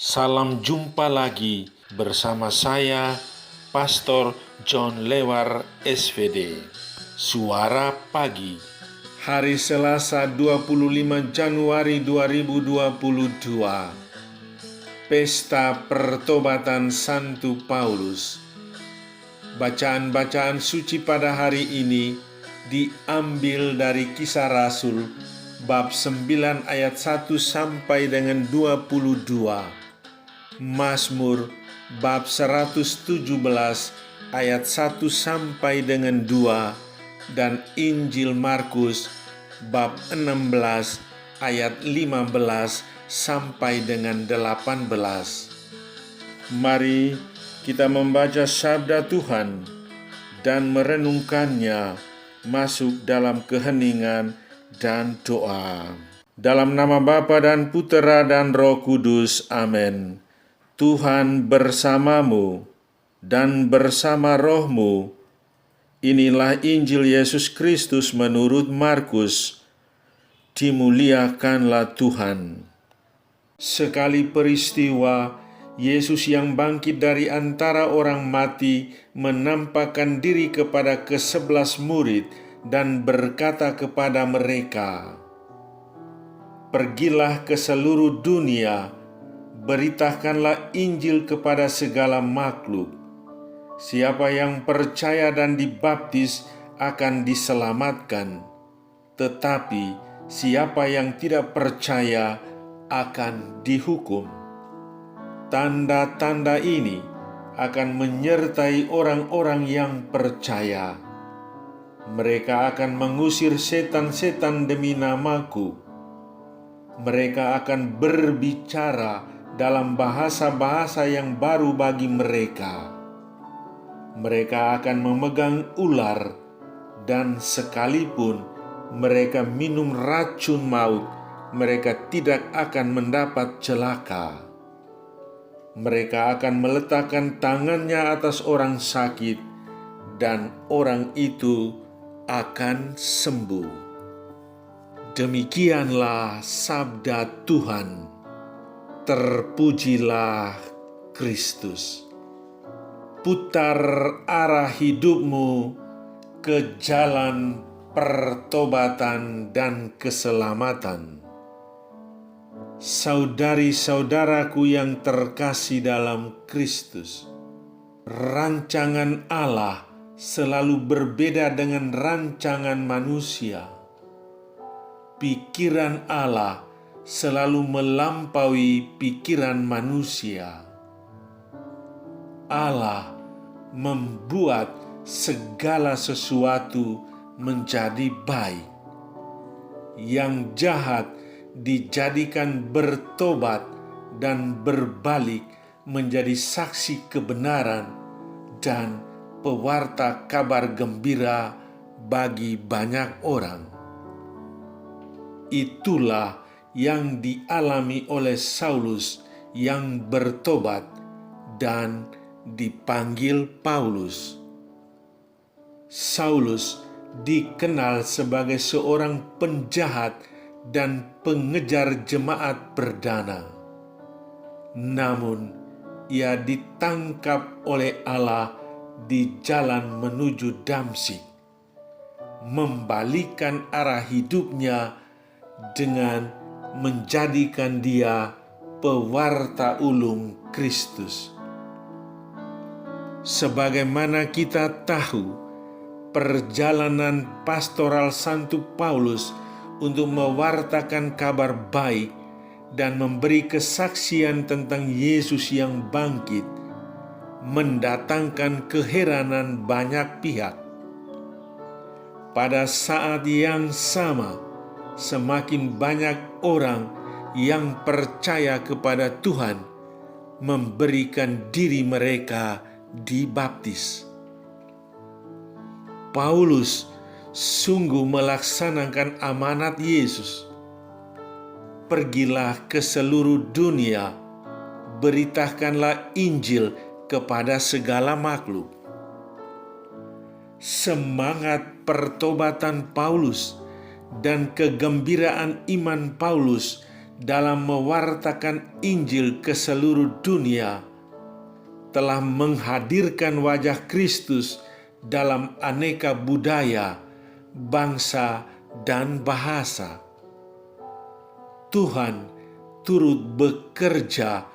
Salam jumpa lagi bersama saya, Pastor John Lewar SVD. Suara Pagi. Hari Selasa 25 Januari 2022. Pesta Pertobatan Santo Paulus. Bacaan-bacaan suci pada hari ini diambil dari Kisah Rasul bab 9 ayat 1 sampai dengan 22. Mazmur bab 117 ayat 1 sampai dengan 2 dan Injil Markus bab 16 ayat 15 sampai dengan 18. Mari kita membaca sabda Tuhan dan merenungkannya masuk dalam keheningan dan doa. Dalam nama Bapa dan Putera dan Roh Kudus, amin. Tuhan bersamamu dan bersama rohmu. Inilah Injil Yesus Kristus menurut Markus. Dimuliakanlah Tuhan. Sekali peristiwa, Yesus yang bangkit dari antara orang mati menampakkan diri kepada ke-11 murid dan berkata kepada mereka, "Pergilah ke seluruh dunia, beritakanlah Injil kepada segala makhluk. Siapa yang percaya dan dibaptis akan diselamatkan, tetapi siapa yang tidak percaya akan dihukum. Tanda-tanda ini akan menyertai orang-orang yang percaya. Mereka akan mengusir setan-setan demi namaku. Mereka akan berbicara dalam bahasa-bahasa yang baru bagi mereka. Mereka akan memegang ular, dan sekalipun mereka minum racun maut, mereka tidak akan mendapat celaka. Mereka akan meletakkan tangannya atas orang sakit, dan orang itu akan sembuh." Demikianlah sabda Tuhan. Terpujilah Kristus. Putar arah hidupmu ke jalan pertobatan dan keselamatan. Saudari-saudaraku yang terkasih dalam Kristus, rancangan Allah selalu berbeda dengan rancangan manusia. Pikiran Allah selalu melampaui pikiran manusia. Allah membuat segala sesuatu menjadi baik. Yang jahat dijadikan bertobat dan berbalik menjadi saksi kebenaran dan pewarta kabar gembira bagi banyak orang. Itulah yang dialami oleh Saulus yang bertobat dan dipanggil Paulus. Saulus dikenal sebagai seorang penjahat dan pengejar jemaat perdana. Namun, ia ditangkap oleh Allah di jalan menuju Damsyik, membalikkan arah hidupnya dengan menjadikan dia pewarta ulung Kristus. Sebagaimana kita tahu, perjalanan pastoral Santo Paulus untuk mewartakan kabar baik dan memberi kesaksian tentang Yesus yang bangkit mendatangkan keheranan banyak pihak. Pada saat yang sama, semakin banyak orang yang percaya kepada Tuhan memberikan diri mereka dibaptis. Paulus sungguh melaksanakan amanat Yesus. Pergilah ke seluruh dunia, beritakanlah Injil kepada segala makhluk. Semangat pertobatan Paulus dan kegembiraan iman Paulus dalam mewartakan Injil ke seluruh dunia, telah menghadirkan wajah Kristus dalam aneka budaya, bangsa, dan bahasa. Tuhan turut bekerja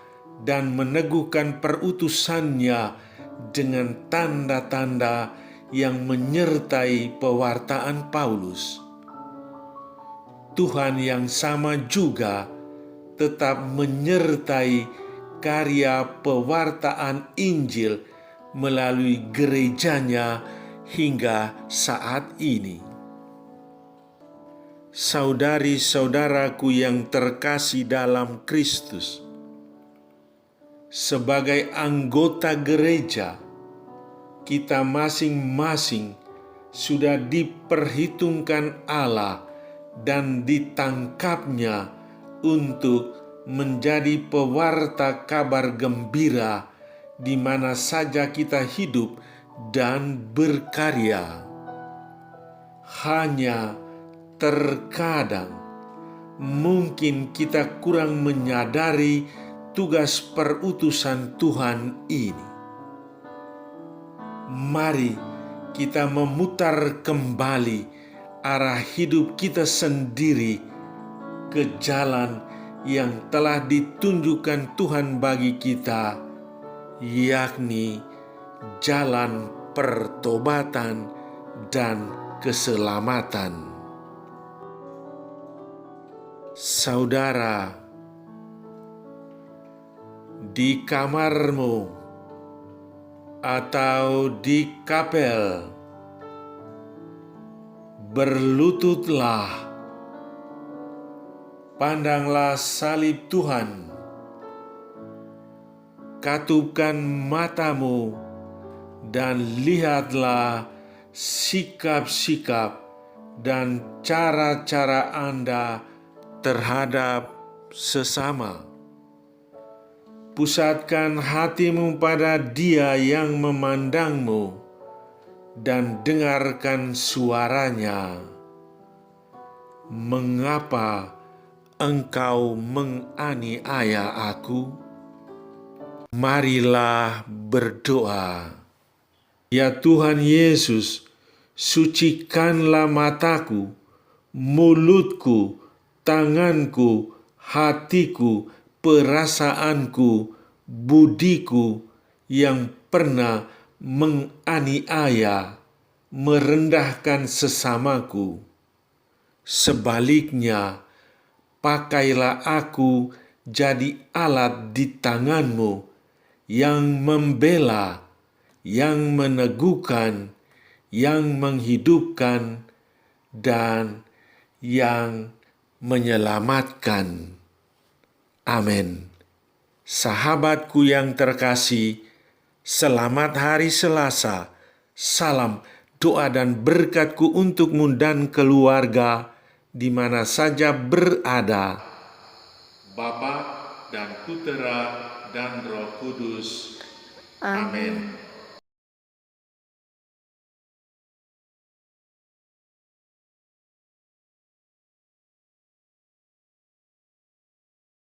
dan meneguhkan perutusannya dengan tanda-tanda yang menyertai pewartaan Paulus. Tuhan yang sama juga tetap menyertai karya pewartaan Injil melalui gerejanya hingga saat ini. Saudari-saudaraku yang terkasih dalam Kristus, sebagai anggota gereja, kita masing-masing sudah diperhitungkan Allah dan ditangkapnya untuk menjadi pewarta kabar gembira di mana saja kita hidup dan berkarya. Hanya terkadang mungkin kita kurang menyadari tugas perutusan Tuhan ini. Mari kita memutar kembali arah hidup kita sendiri ke jalan yang telah ditunjukkan Tuhan bagi kita, yakni jalan pertobatan dan keselamatan. Saudara, di kamarmu atau di kapel, berlututlah, pandanglah salib Tuhan, katupkan matamu, dan lihatlah sikap-sikap dan cara-cara Anda terhadap sesama. Pusatkan hatimu pada Dia yang memandangmu dan dengarkan suaranya. Mengapa engkau menganiaya aku? Marilah berdoa. Ya Tuhan Yesus, sucikanlah mataku, mulutku, tanganku, hatiku, perasaanku, budiku yang pernah menganiaya, merendahkan sesamaku. Sebaliknya, pakailah aku jadi alat di tanganmu yang membela, yang meneguhkan, yang menghidupkan, dan yang menyelamatkan. Amin. Sahabatku yang terkasih, selamat hari Selasa. Salam doa dan berkatku untukmu dan keluarga di mana saja berada. Bapa dan Putera dan Roh Kudus. Amin.